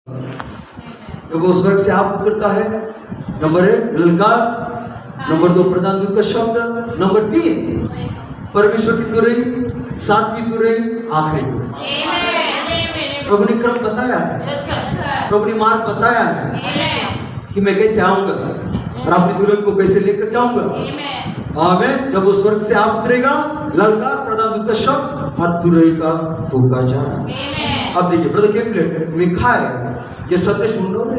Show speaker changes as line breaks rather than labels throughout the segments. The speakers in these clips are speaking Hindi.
जब वो स्वर्ग से आप उतरता है, नंबर 1 ललकार, नंबर 2 प्रधान दूत का शब्द, नंबर 3 परमेश्वर की तुरही, 7वीं तुरही, आखिरी तुरही। प्रभु ने क्रम बताया है, प्रभु ने मार्ग बताया है कि मैं कैसे आऊंगा और अपनी दुल्हन को कैसे लेकर जाऊंगा। आमीन। जब वो स्वर्ग से आप उतरेगा, ललकार, प्रधान दूत का शब्द और तुरही का फूंका जाना। अब देखिए ब्रदर केम्पलेट मिखाएल ये संदेश उन्होंने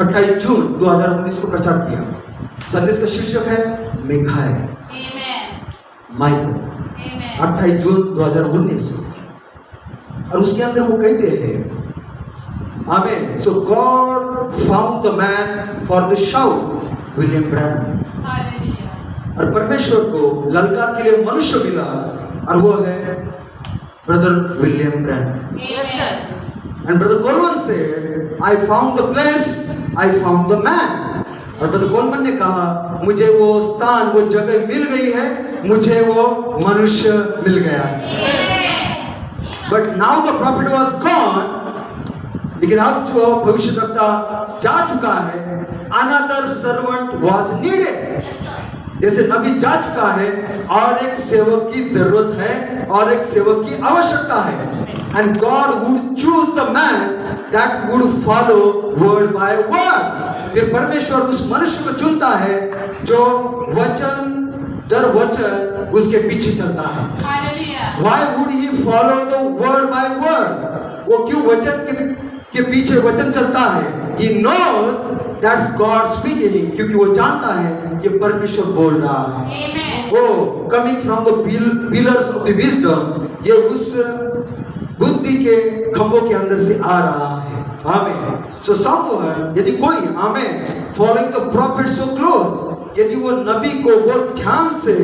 28 जून 2019 को प्रचार किया। संदेश का शीर्षक है मिखाएल, माइकल, 28 जून 2019। और उसके अंदर वो कहते हैं, आमीन, so God found the man for the shout, William Branham. और परमेश्वर को ललकार के लिए मनुष्य मिला और वो है brother William Branham. And brother Coleman said, I found the place, I found the man. और ब्रदर कोलमन ने कहा, मुझे वो स्थान, वो जगह मिल गई है, मुझे वो मनुष्य मिल गया है। But now the prophet was gone. लेकिन अब जो भविष्यवक्ता जा चुका है, another servant was needed. जैसे नबी जा चुका है और एक सेवक की जरूरत है और एक सेवक की आवश्यकता है। And God would choose the man that would follow word by word. फिर परमेश्वर उस मनुष्य को चुनता है जो वचन दर वचन उसके पीछे चलता है। Why would he follow the word by word? वो क्यों वचन के पीछे वचन चलता है? He knows that's God speaking, क्योंकि वो जानता है कि परमेश्वर बोल रहा है। वो coming from the pillars of the wisdom, ये उस बुद्धि के खंभों के अंदर से आ रहा है। आमीन। So someone, यदि कोई, आमीन, following the prophet so close, यदि वो नबी को बहुत ध्यान से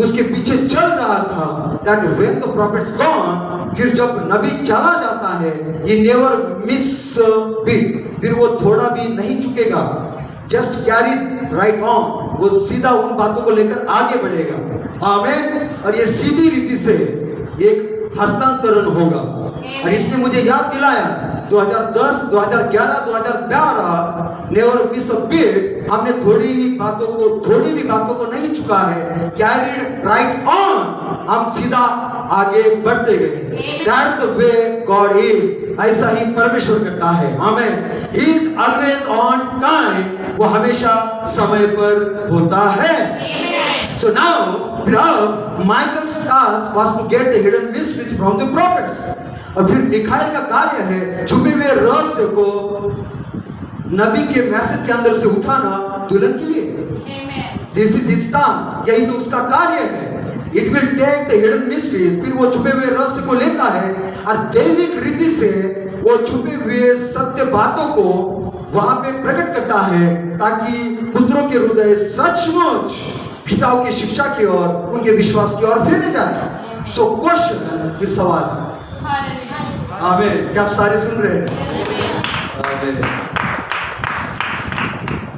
उसके पीछे चल रहा था, that when the prophet's gone, फिर जब नबी चला जाता है, he never miss a beat, फिर वो थोड़ा भी नहीं चुकेगा, just carries right on, वो सीधा उन बातों को लेकर आगे बढ़ेगा। आमीन। और ये सीधी रीति से एक हस्तांतरण होगा। और इसने मुझे याद दिलाया 2010, 2011, 2012 नेवर मिस अ बीट, हमने थोड़ी भी बातों को नहीं चुका है, कैरिड राइट ऑन, हम सीधा आगे बढ़ते गए। That's the way God is, ऐसा ही परमेश्वर करता है। आमीन। He is always on time, वो हमेशा समय पर होता है। So now Michael's task was to get the hidden mysteries from the prophets. और फिर मिखाएल का कार्य है छुपे हुए रहस्य को नबी के मैसेज के अंदर से उठाना दुल्हन के लिए। This is his task, यही तो उसका कार्य है। It will take the hidden mysteries, फिर वो छुपे हुए रहस्य को लेता है और दैविक रीति से वो छुपे हुए सत्य बातों को वहां पे प्रकट करता है ताकि पुत्रों के हृदय सचमुच पिताओं की शिक्षा की ओर, उनके विश्वास की ओर फेरे जाए। सो क्वेश्चन, फिर सवाल है। आमीन। क्या आप सारे सुन रहे हैं? आमीन।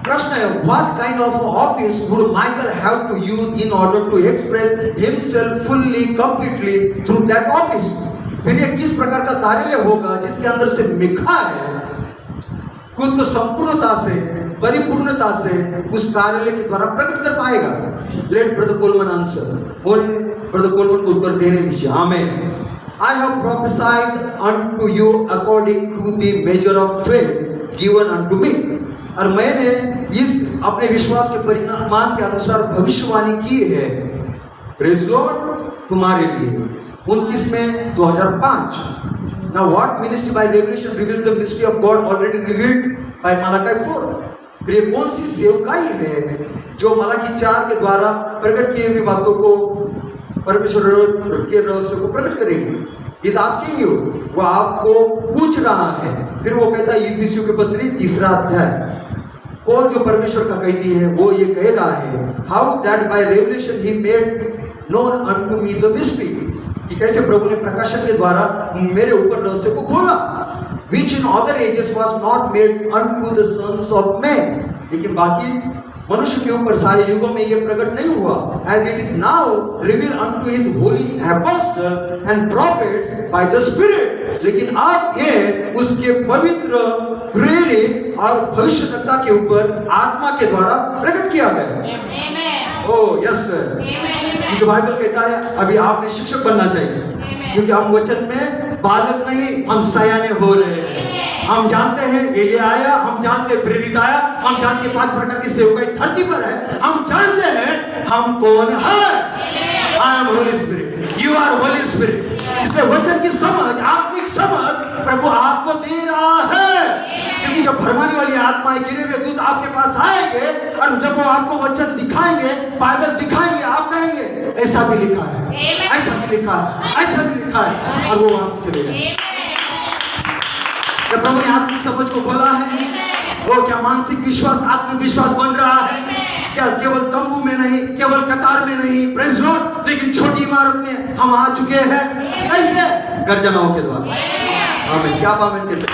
प्रश्न है, what kind of office would Michael have to use in order to express himself fully, completely through that office? फिर ये किस प्रकार का कार्य होगा जिसके अंदर से मिखाएल खुद को संपूर्णता से, परिपूर्णता से उस कार्यालय के द्वारा प्रकट कर पाएगा? Let brother Coleman answer. और ब्रदर कोलमन को उत्तर देने दीजिए। आमीन। I have prophesied unto you according to the measure of faith given unto me. और मैंने इस अपने विश्वास के परिमाण के अनुसार भविष्यवाणी की है, प्रेज लॉर्ड, तुम्हारे लिए। 29 में 2005। Now what ministry by revelation reveals the mystery of God already revealed by Malachi 4? फिर ये कौन सी सेवकाई है जो मलाकी 4 के द्वारा प्रकट किए हुई बातों को, परमेश्वर के रहस्य को प्रकट करेगी? He's asking you, वो आपको पूछ रहा है। फिर वो कहता है इफिसियों के पत्री 3 अध्याय, कौन जो परमेश्वर का कैदी है वो ये कह रहा है, how that by revelation he made known unto me the mystery, कि कैसे प्रभु ने प्रकाशन के द्वारा मेरे ऊपर रहस्य को खोला, which in other ages was not made unto the sons of men, लेकिन बाकी मनुष्य के ऊपर सारे युगों में ये प्रकट नहीं हुआ, as it is now revealed unto his holy apostle and prophets by the Spirit। लेकिन अब ये उसके पवित्र प्रेरित और भविष्यवक्ता के ऊपर आत्मा के द्वारा प्रकट किया गया। ओह यस सर, क्योंकि बाइबल कहता है अभी आपने शिक्षक बनना चाहिए, क्योंकि हम वचन में बालक नहीं, हम सयाने हो रहे हैं। हम जानते हैं एलिया आया, हम जानते हैं प्रेरित आया, हम जानते हैं 5 प्रकार की सेवकाई धरती पर है, हम जानते हैं हम कौन है। I am holy spirit, you are holy spirit. इसलिए वचन की समझ, आत्मिक समझ प्रभु आपको दे रहा है, क्योंकि जब भरमाने वाली आत्माएं गिरे हुए दूत आपके पास आएंगे और जब वो आपको वचन दिखाएंगे, बाइबल दिखाएंगे, आप कहेंगे ऐसा भी लिखा है, ऐसा भी लिखा है, ऐसा भी लिखा है, और वो वहां से चले जाएंगे। जब प्रभु ने आत्मिक समझ को खोला है, वो क्या मानसिक विश्वास, आत्मविश्वास बन रहा है, क्या केवल तंबू में नहीं, केवल कतार में नहीं, प्रेज़ लॉर्ड, लेकिन छोटी इमारत में हम आ चुके हैं। कैसे? गर्जनाओं के द्वारा। आमीन। क्या आमीन कैसे?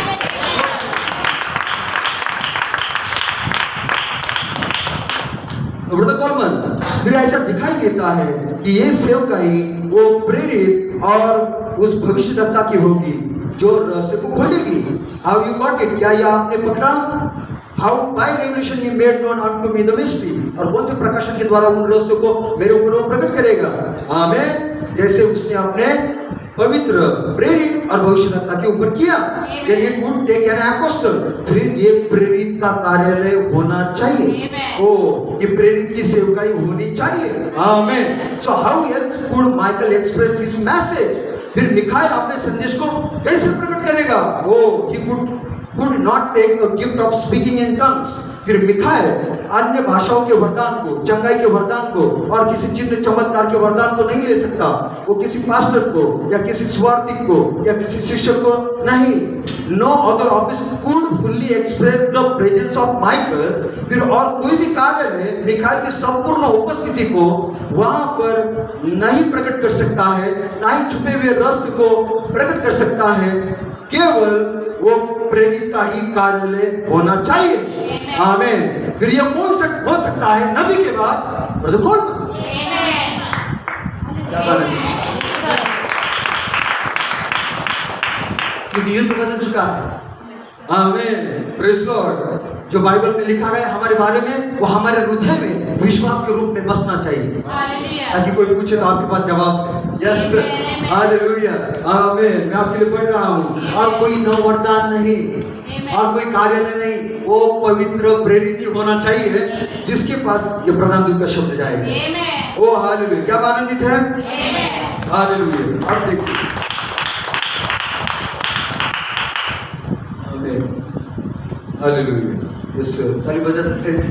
तो ब्रदर कॉलमन, फिर ऐसा दिखाई देता है कि ये सेवकाई वो प्रेरित और उस भविष्यवक्ता की होगी जो रहस्य को खोलेगी। How you got it? क्या यह आपने पकड़ा? How by revelation he made known unto me the mystery. और कौन से प्रकाशन के द्वारा उन रहस्यों को मेरे ऊपर वो प्रकट करेगा? आमीन। जैसे उसने अपने पवित्र प्रेरित और भविष्यवक्ता के ऊपर किया। Then it would take an apostle। फिर ये प्रेरित का कार्यालय होना चाहिए। ओ, ये प्रेरित की सेवकाई होनी चाहिए। आमीन। So how else could Michael express his message? फिर मिखाएल अपने संदेश को कैसे प्रकट करेगा? ओ, he could not take a gift of speaking in tongues। फिर मिखाएल अन्य भाषाओं के वरदान को, चंगाई के वरदान को और किसी चिन्ह चमत्कार के वरदान को नहीं ले सकता। वो किसी पास्टर को या किसी सुवार्तिक को या किसी शिक्षक को नहीं। No other office could fully express the presence of Michael। फिर और कोई भी कार्यालय मिखाएल की संपूर्ण उपस्थिति को वहां पर नहीं प्रकट कर सकता है, ना ही छुपे हुए रहस्य को प्रकट कर सकता है। केवल वो प्रेरित का ही कार्यालय होना चाहिए। आमीन। फिर ये कौन हो सकता है नबी के बाद? ब्रदर कौन? क्या बात है? क्योंकि युद्ध बदल चुका है। आमीन। Praise Lord. जो बाइबल में लिखा गया हमारे बारे में, वो हमारे हृदय में विश्वास के रूप में बसना चाहिए, ताकि कोई पूछे तो आपके पास जवाब है। यस, हालेलुया, आमीन। मैं आपके लिए पढ़ रहा हूँ। और कोई नव वरदान नहीं और कोई कार्यालय नहीं, वो पवित्र प्रेरित होना चाहिए जिसके पास ये प्रधान दूत का शब्द जाएगा। ओ हालेलुया, क्या आनंदित है? हालेलुया। अब देखिए, आमीन, हालेलुया। इस ताली बजा सकते हैं।